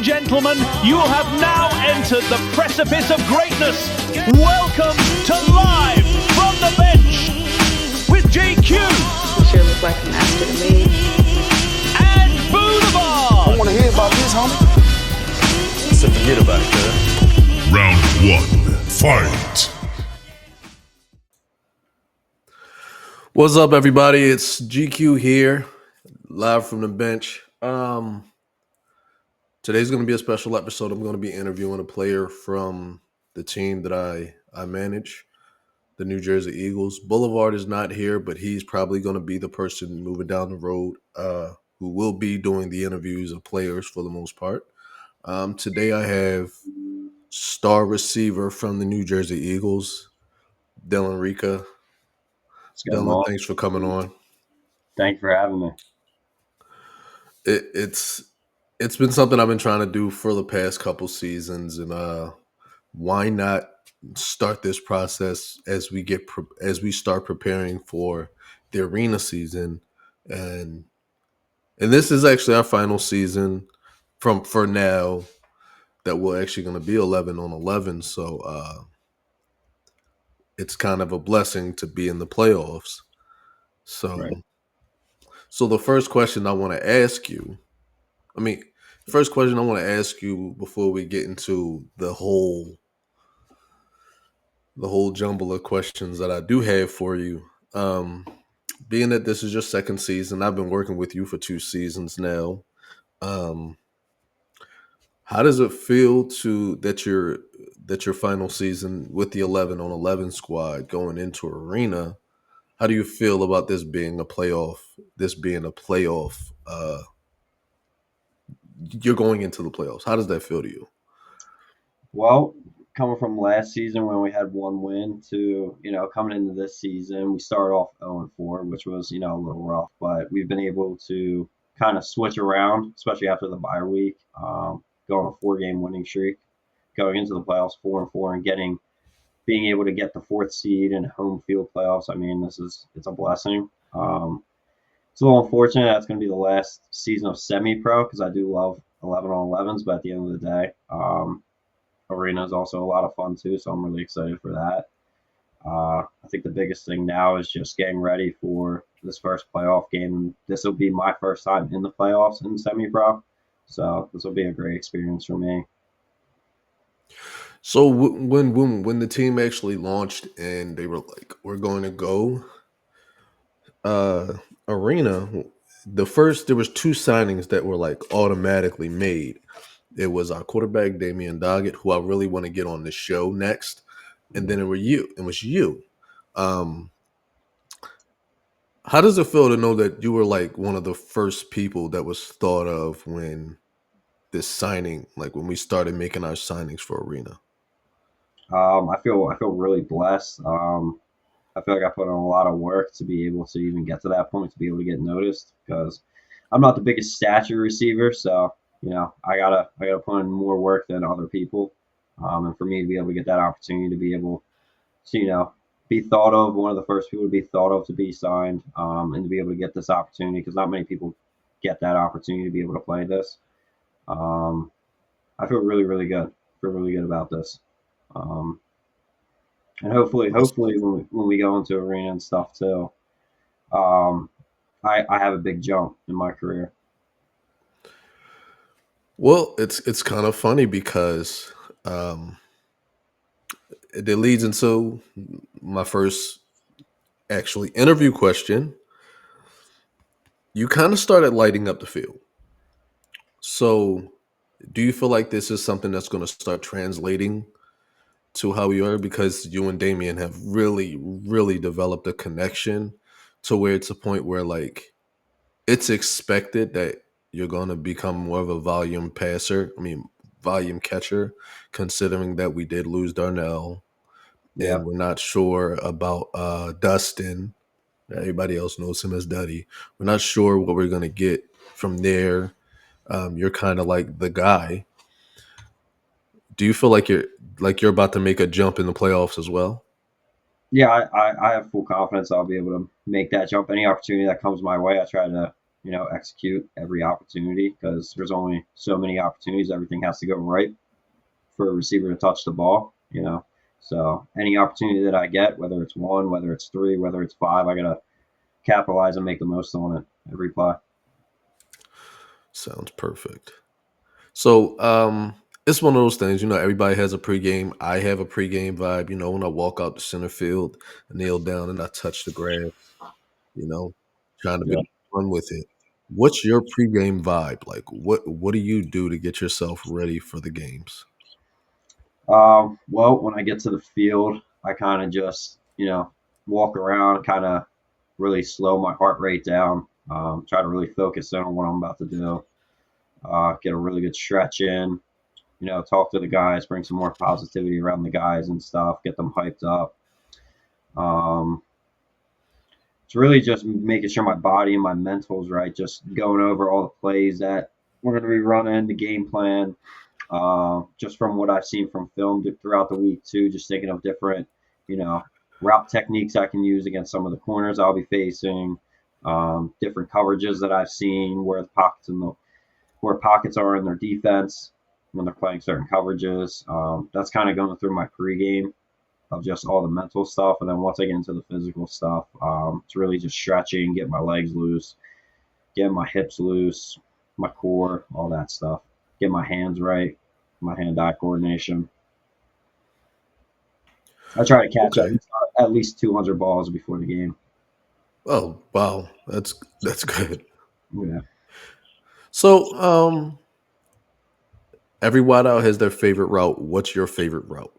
Gentlemen, you have now entered the precipice of greatness. Welcome to Live from the Bench with JQ. You sure look like a master to me. And Boulevard. I want to hear about this, homie. So forget about it, cuz. Round 1, fight. What's up, everybody? It's GQ here, live from the bench. Today's going to be a special episode. I'm going to be interviewing a player from the team that I manage, the New Jersey Eagles. Boulevard is not here, but he's probably going to be the person moving down the road who will be doing the interviews of players for the most part. Today I have star receiver from the New Jersey Eagles, Dylan Ricca. Dylan, thanks for coming on. Thank you for having me. It's been something I've been trying to do for the past couple seasons, and why not start this process as we start preparing for the arena season, and this is actually our final season for now that we're actually going to be 11 on 11. So it's kind of a blessing to be in the playoffs. So, right. So the first question I want to ask you. First question I want to ask you before we get into the whole jumble of questions that I do have for you. Being that this is your second season, I've been working with you for 2 seasons now. How does it feel that your final season with the 11 on 11 squad going into arena? How do you feel about this being a playoff? You're going into the playoffs. How does that feel to you? Well, coming from last season when we had 1 win to, coming into this season, we started off 0-4, which was, a little rough, but we've been able to kind of switch around, especially after the bye week, going a 4-game winning streak, going into the playoffs 4-4 and being able to get the 4th seed in home field playoffs. I mean, it's a blessing. It's a little unfortunate that's going to be the last season of semi-pro because I do love 11 on 11s, but at the end of the day, arena is also a lot of fun too, so I'm really excited for that. I think the biggest thing now is just getting ready for this first playoff game. This will be my first time in the playoffs in semi-pro, so this will be a great experience for me. So when the team actually launched and they were like, we're going to go arena, there was 2 signings that were like automatically made. It was our quarterback Damian Doggett, who I really want to get on the show next, and then it was you. How does it feel to know that you were like one of the first people that was thought of when this signing, like when we started making our signings for arena? I feel really blessed. I feel like I put in a lot of work to be able to even get to that point, to be able to get noticed, because I'm not the biggest stature receiver, so I gotta put in more work than other people, and for me to be able to get that opportunity to be able to be thought of, one of the first people to be thought of to be signed, and to be able to get this opportunity, because not many people get that opportunity to be able to play this. I feel really, really good. I feel really good about this. And hopefully when we go into arena and stuff too, I have a big jump in my career. Well, it's kind of funny because it leads into my first actually interview question. You kind of started lighting up the field. So do you feel like this is something that's going to start translating to how you are? Because you and Damian have really, really developed a connection to where it's a point where like it's expected that you're going to become more of a volume catcher, considering that we did lose Darnell. Yeah. And we're not sure about Dustin. Everybody else knows him as Duddy. We're not sure what we're going to get from there. You're kind of like the guy. Do you feel like you're about to make a jump in the playoffs as well? Yeah, I have full confidence I'll be able to make that jump. Any opportunity that comes my way, I try to execute every opportunity because there's only so many opportunities. Everything has to go right for a receiver to touch the ball. So any opportunity that I get, whether it's one, whether it's three, whether it's five, I gotta capitalize and make the most on it every play. Sounds perfect. So, it's one of those things, everybody has a pregame. I have a pregame vibe, when I walk out the center field, I kneel down and I touch the grass, you know, trying to be Yeah. fun with it. What's your pregame vibe? Like what do you do to get yourself ready for the games? Well, when I get to the field, I kind of just, walk around, kind of really slow my heart rate down, try to really focus in on what I'm about to do, get a really good stretch in, talk to the guys, bring some more positivity around the guys and stuff, get them hyped up. Um, it's really just making sure my body and my mental's right, just going over all the plays that we're going to be running, the game plan, just from what I've seen from film throughout the week too. Just thinking of different, you know, route techniques I can use against some of the corners I'll be facing, different coverages that I've seen, where pockets are in their defense when they're playing certain coverages. That's kind of going through my pregame of just all the mental stuff, and then once I get into the physical stuff, it's really just stretching, getting my legs loose, getting my hips loose, my core, all that stuff. Get my hands right, my hand-eye coordination. I try to catch Okay. at least 200 balls before the game. Oh, wow. That's good. Yeah. So, every wideout has their favorite route. What's your favorite route?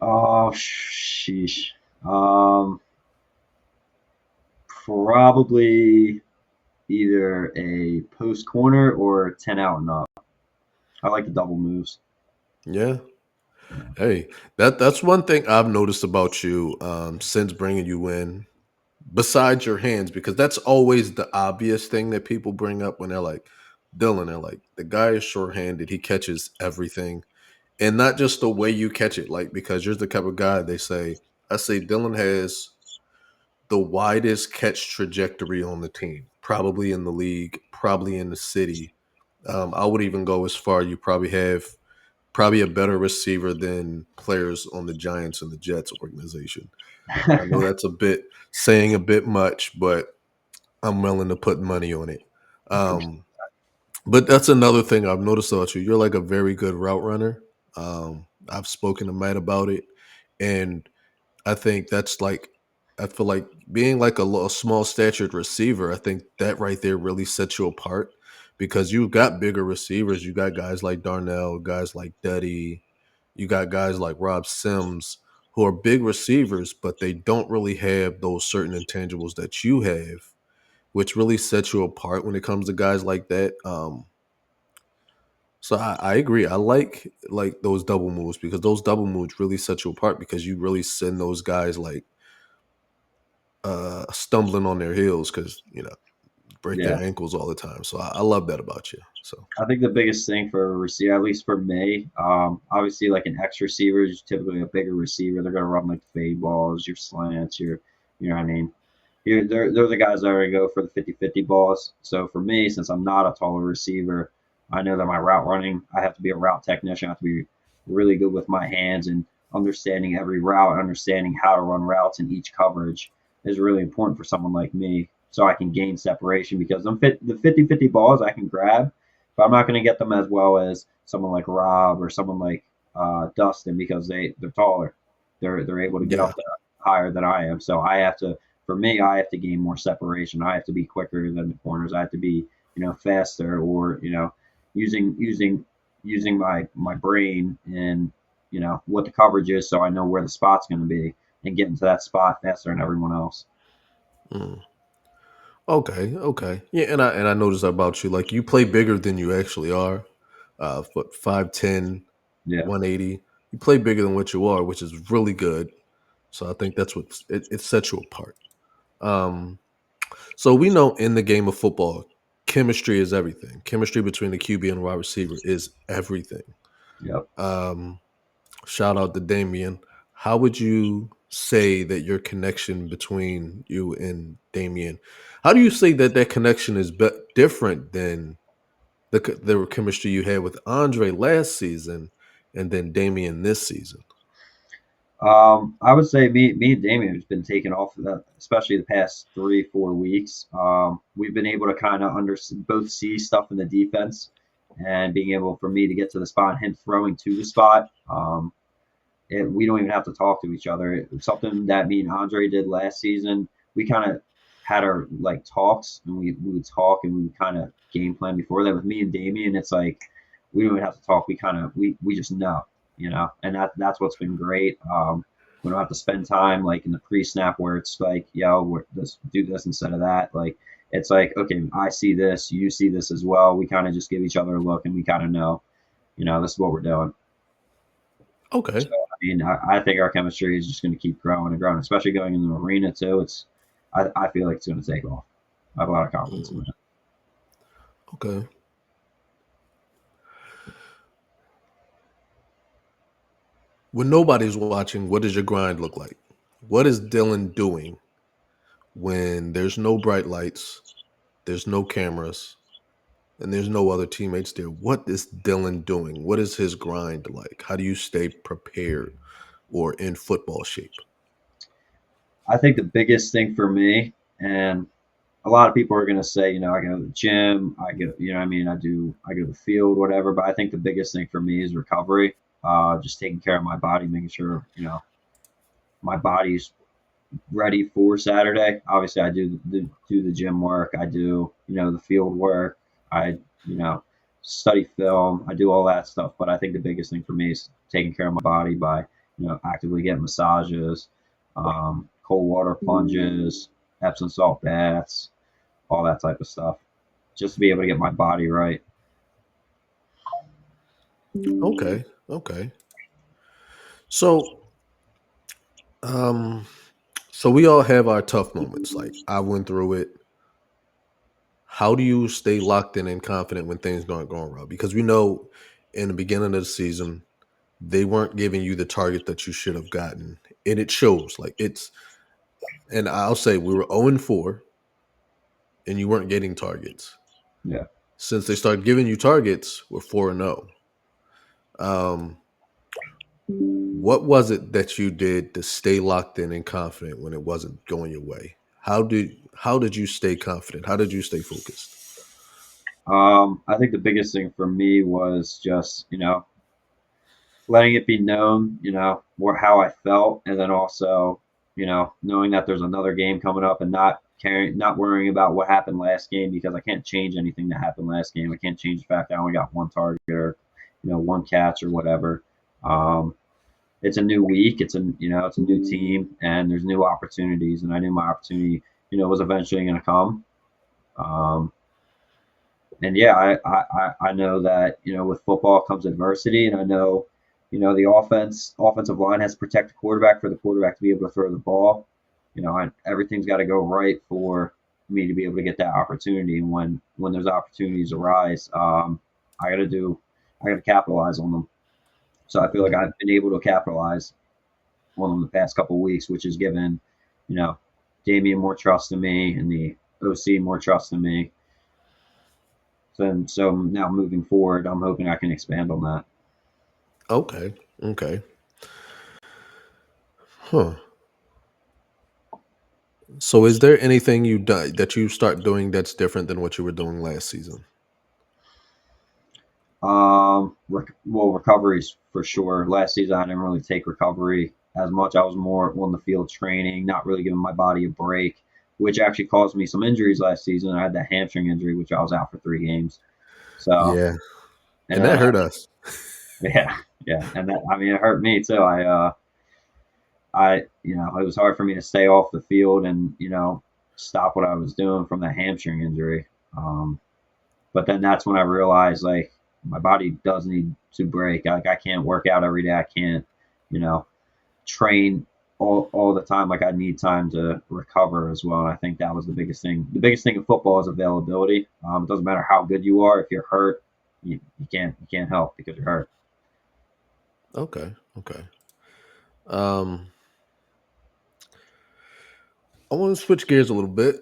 Oh, sheesh. Um, Probably either a post corner or 10 out and up. I like the double moves. Yeah. Hey, that's one thing I've noticed about you since bringing you in, besides your hands, because that's always the obvious thing that people bring up when they're like, Dylan, they're like, the guy is short-handed, he catches everything. And not just the way you catch it, like because you're the type of guy I say Dylan has the widest catch trajectory on the team, probably in the league, probably in the city. I would even go as far, you probably have probably a better receiver than players on the Giants and the Jets organization. I know that's a bit saying a bit much, but I'm willing to put money on it. Um, but that's another thing I've noticed about you. You're like a very good route runner. I've spoken to Matt about it, and I think that's like I feel like being like a small statured receiver. I think that right there really sets you apart because you've got bigger receivers. You got guys like Darnell, guys like Duddy, you got guys like Rob Sims who are big receivers, but they don't really have those certain intangibles that you have, which really sets you apart when it comes to guys like that. So I agree. I like those double moves because those double moves really set you apart because you really send those guys like stumbling on their heels because break their Yeah. ankles all the time. So I love that about you. So I think the biggest thing for a receiver, at least for me, obviously like an X receiver is typically a bigger receiver. They're gonna run like fade balls, your slants, you know what I mean. They're the guys that are gonna go for the 50-50 balls. So for me, since I'm not a taller receiver, I know that my route running, I have to be a route technician. I have to be really good with my hands and understanding every route, understanding how to run routes in each coverage is really important for someone like me so I can gain separation because the 50-50 balls I can grab, but I'm not going to get them as well as someone like Rob or someone like Dustin because they're taller. They're able to get yeah, up there higher than I am. So for me, I have to gain more separation. I have to be quicker than the corners. I have to be, faster or, using my brain and, what the coverage is so I know where the spot's going to be and getting to that spot faster than everyone else. mm. Okay, okay, yeah. And I noticed about you, like you play bigger than you actually are. But 5'10", Yeah. 180. You play bigger than what you are, which is really good. So I think that's what it sets you apart. Um, so we know in the game of football, chemistry is everything. Chemistry between the QB and wide receiver is everything. Yep. Um, Shout out to Damien. How would you say that your connection between you and Damien, how do you say that that connection is different than the chemistry you had with Andre last season and then Damien this season? I would say me and Damien has been taken off of that, especially the past 3, 4 weeks. We've been able to kind of both see stuff in the defense and being able for me to get to the spot, and him throwing to the spot. We don't even have to talk to each other. It's something that me and Andre did last season. We kind of had our like talks, and we would talk and we would kind of game plan before that. With me and Damien, it's like we don't even have to talk. We kind of we just know, and that's what's been great. We don't have to spend time like in the pre-snap where it's like, let's do this instead of that. Like it's like, okay, I see this, you see this as well. We kind of just give each other a look, and we kind of know, this is what we're doing. Okay. So, I mean, I think our chemistry is just going to keep growing and growing, especially going in the arena too. I feel like it's going to take off. I have a lot of confidence in that. Okay. When nobody's watching, what does your grind look like? What is Dylan doing when there's no bright lights, there's no cameras, and there's no other teammates there? What is Dylan doing? What is his grind like? How do you stay prepared or in football shape? I think the biggest thing for me, and a lot of people are going to say, I go to the gym, I go, what I mean, I go to the field, whatever. But I think the biggest thing for me is recovery. Just taking care of my body, making sure, my body's ready for Saturday. Obviously, I do the gym work. I do the field work. I study film. I do all that stuff. But I think the biggest thing for me is taking care of my body by actively getting massages, cold water plunges, Epsom salt baths, all that type of stuff, just to be able to get my body right. Okay. Okay. So, um, so we all have our tough moments. Like I went through it. How do you stay locked in and confident when things aren't going well? Because we know in the beginning of the season, they weren't giving you the target that you should have gotten. And it shows. And I'll say we were 0-4 and you weren't getting targets. Yeah. Since they started giving you targets, we're 4-0. Um, what was it that you did to stay locked in and confident when it wasn't going your way? How did you stay confident? How did you stay focused? I think the biggest thing for me was just letting it be known, how I felt, and then also, knowing that there's another game coming up and not worrying about what happened last game, because I can't change anything that happened last game. I can't change the fact that I only got one target or, one catch or whatever. It's a new week. It's a new team, and there's new opportunities, and I knew my opportunity, was eventually going to come. And yeah, I know that with football comes adversity, and I know the offensive line has to protect the quarterback for the quarterback to be able to throw the ball. Everything's got to go right for me to be able to get that opportunity. And when those opportunities arise, I got to capitalize on them. So I feel like I've been able to capitalize on them the past couple of weeks, which has given Damian more trust in me and the OC more trust in me. So now moving forward, I'm hoping I can expand on that. Okay. Okay. Huh. So is there anything you done that you start doing that's different than what you were doing last season? Well, recoveries for sure. Last season, I didn't really take recovery as much. I was more on the field training, not really giving my body a break, which actually caused me some injuries last season. I had that hamstring injury, which I was out for 3 games. So, Yeah. and And that hurt us. yeah, yeah, and that, I mean, it hurt me too. It was hard for me to stay off the field and stop what I was doing from that hamstring injury. But then that's when I realized like my body does need to break. Like I can't work out every day. I can't, you know, train all the time. Like I need time to recover as well. And I think that was the biggest thing. The biggest thing in football is availability. It doesn't matter how good you are. If you're hurt, you can't help because you're hurt. Okay. Okay. Um I want to switch gears a little bit.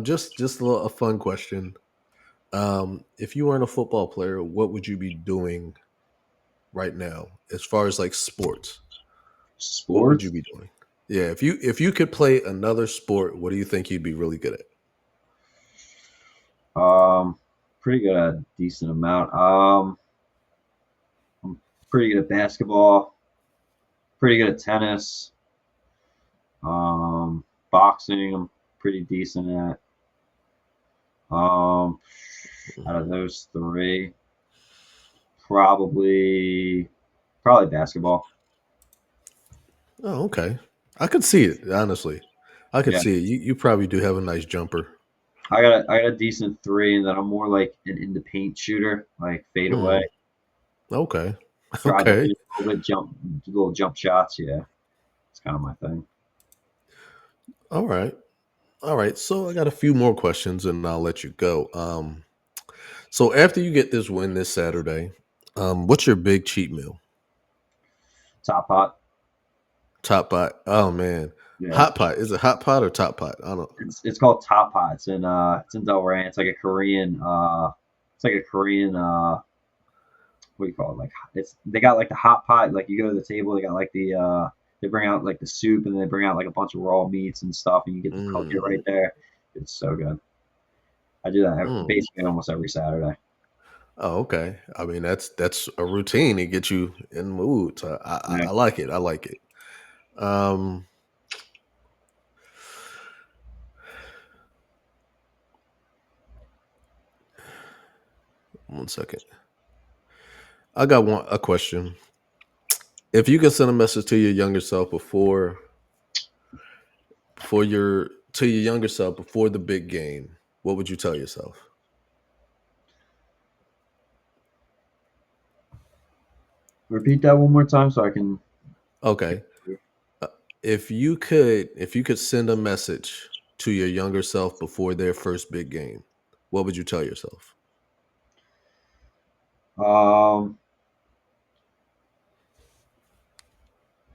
Just a fun question. If you weren't a football player, what would you be doing right now as far as like sports? What would you Sports? be doing? Yeah, if you could play another sport, what do you think you'd be really good at? Um, Pretty good at a decent amount. I'm pretty good at basketball. Pretty good at tennis. Boxing. I'm pretty decent at. Um, Out of Mhm. those three, probably basketball. Oh, okay. I could see it, honestly. I could Yeah, see it. You probably do have a nice jumper. I got a decent three, and then I'm more like an in the paint shooter, like fade away. Mm, okay. Drive the Okay. lane a little bit, little jump shots. Yeah, it's kind of my thing. All right. All right. So I got a few more questions and I'll let you go. So after you get this win this Saturday, what's your big cheat meal? Top pot. Top pot. Oh man. Yeah, Hot pot. Is it hot pot or top pot? I don't. it's called top pot. It's in Delray. It's like a Korean what do you call it? Like it's they got like the hot pot. Like you go to the table, they got like they bring out like the soup and they bring out like a bunch of raw meats and stuff, and you get to cook it Mm, right there. It's so good. I do that mm. basically almost every Saturday. Oh, okay. I mean that's a routine to get you in the mood. So Yeah. I like it. I like it. Um, one second. I got a question. If you could send a message to your younger self before your to your younger self before the big game, what would you tell yourself? Repeat that one more time so I can. Okay. Uh, if you could send a message to your younger self before their first big game, what would you tell yourself? Um,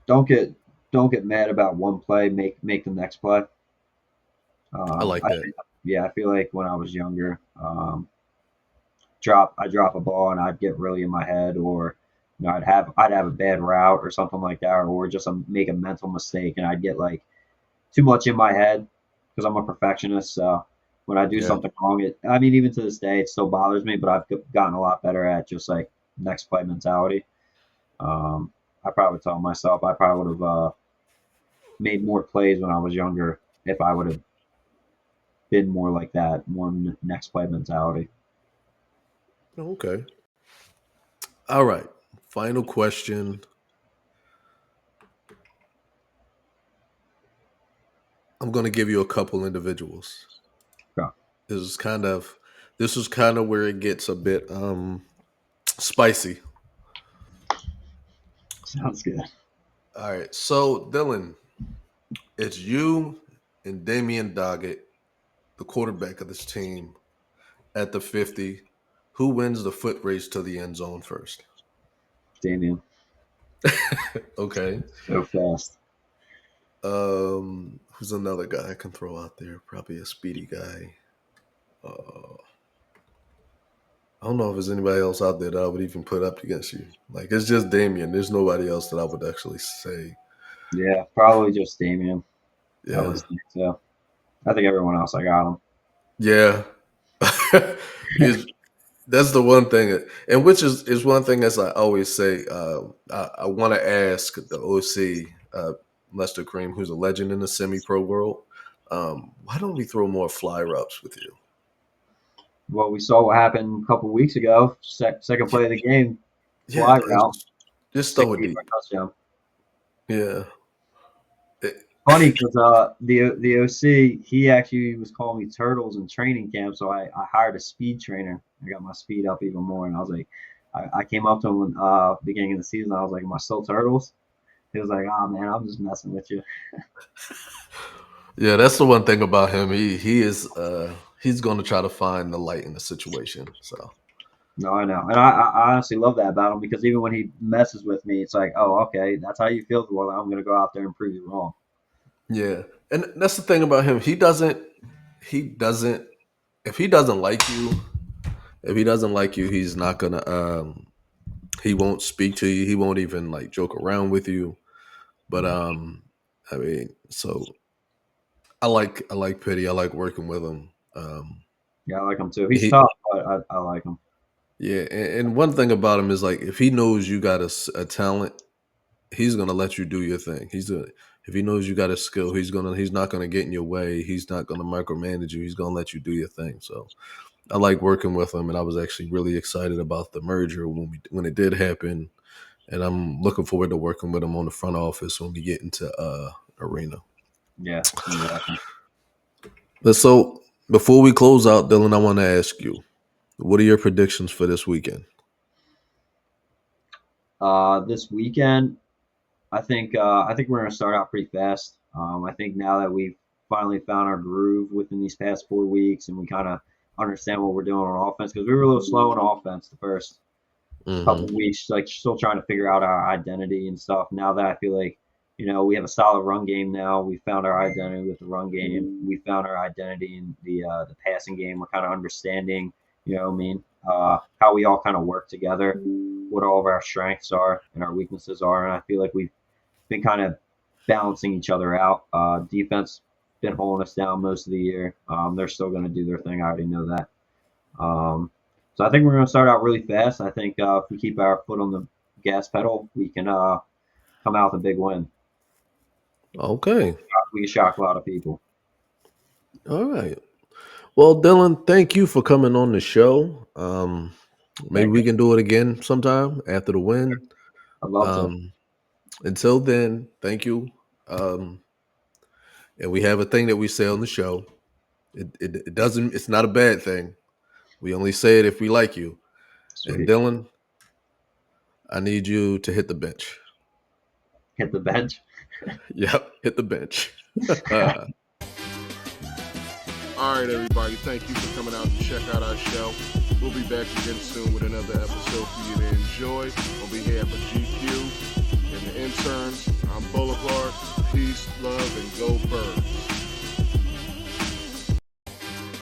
don't get don't get mad about one play. Make the next play. I like I that. Yeah, I feel like when I was younger, I drop a ball and I'd get really in my head, or I'd have a bad route or something like that, or just make a mental mistake and I'd get like too much in my head because I'm a perfectionist. So when I do Yeah. something wrong, I mean, even to this day, it still bothers me, but I've gotten a lot better at just like next play mentality. Um, I probably would tell myself I probably would have made more plays when I was younger if I would have been more like that, more next play mentality. Okay. All right. Final question. I'm going to give you a couple individuals. Yeah, This is kind of this is kind of where it gets a bit spicy. sounds good. All right. So, Dylan, it's you and Damian Doggett, the quarterback of this team, at the 50. Who wins the foot race to the end zone first? Damien, Okay. so fast. Who's another guy I can throw out there? Probably a speedy guy. I don't know if there's anybody else out there that I would even put up against you. Like it's just Damien. There's nobody else that I would actually say. Yeah, probably just Damien. I would Yeah. think so. I think everyone else I got him. Yeah. Because that's the one thing, and which is one thing as I always say. I want to ask the OC, Lester Cream, who's a legend in the semi-pro world. Why don't we throw more fly ups with you? Well, we saw what happened a couple weeks ago. Second play of the game, Yeah, fly route, just throw it 60-yard deep. touchdown. Yeah. It- Funny because the OC he actually was calling me turtles in training camp, so I hired a speed trainer. I got my speed up even more, and I was like, I came up to him beginning of the season. I was like, "Am I still turtles?" He was like, "Oh man, I'm just messing with you." yeah, that's the one thing about him. He's going to try to find the light in the situation. So No, I know, and I honestly love that about him because even when he messes with me, it's like, "Oh, okay, that's how you feel. Well, I'm gonna go out there and prove you wrong." yeah, And that's the thing about him. He doesn't. If he doesn't like you, he's not gonna. He won't speak to you. He won't even like joke around with you. But I mean, so I like Petty. I like working with him. Yeah, I like him too. He's He tough, but I like him. Yeah, and one thing about him is like if he knows you got a talent, he's gonna let you do your thing. If he knows you got a skill, he's not gonna get in your way. He's not gonna micromanage you. He's gonna let you do your thing. So I like working with him, and I was actually really excited about the merger when it did happen, and I'm looking forward to working with him on the front office when we get into arena. Yeah, exactly. So before we close out, Dylan, I want to ask you, what are your predictions for this weekend? This weekend, I think we're gonna start out pretty fast. I think now that we've finally found our groove within these past 4 weeks, and we kind of understand what we're doing on offense, because we were a little slow on offense the first couple Mm-hmm. of weeks, like still trying to figure out our identity and stuff. Now that I feel like, we have a solid run game now. We found our identity with the run game. We found our identity in the passing game. We're kind of understanding, what I mean, how we all kind of work together, what all of our strengths are and our weaknesses are. And I feel like we've been kind of balancing each other out. Defense been holding us down most of the year. They're still going to do their thing. I already know that. So I think we're going to start out really fast. I think if we keep our foot on the gas pedal, we can come out with a big win. Okay. We can shock a lot of people. All right. Well, Dylan, thank you for coming on the show. Maybe Thank we you. can do it again sometime after the win. I'd love to. Until then, thank you. And we have a thing that we say on the show. It doesn't. It's not a bad thing. We only say it if we like you. And Sweet. Dylan, I need you to hit the bench. Hit the bench. Yep, hit the bench. All right, everybody. Thank you for coming out to check out our show. We'll be back again soon with another episode for you to enjoy. On behalf of GQ and the interns, I'm Boulevard. Peace, love, and go Birds.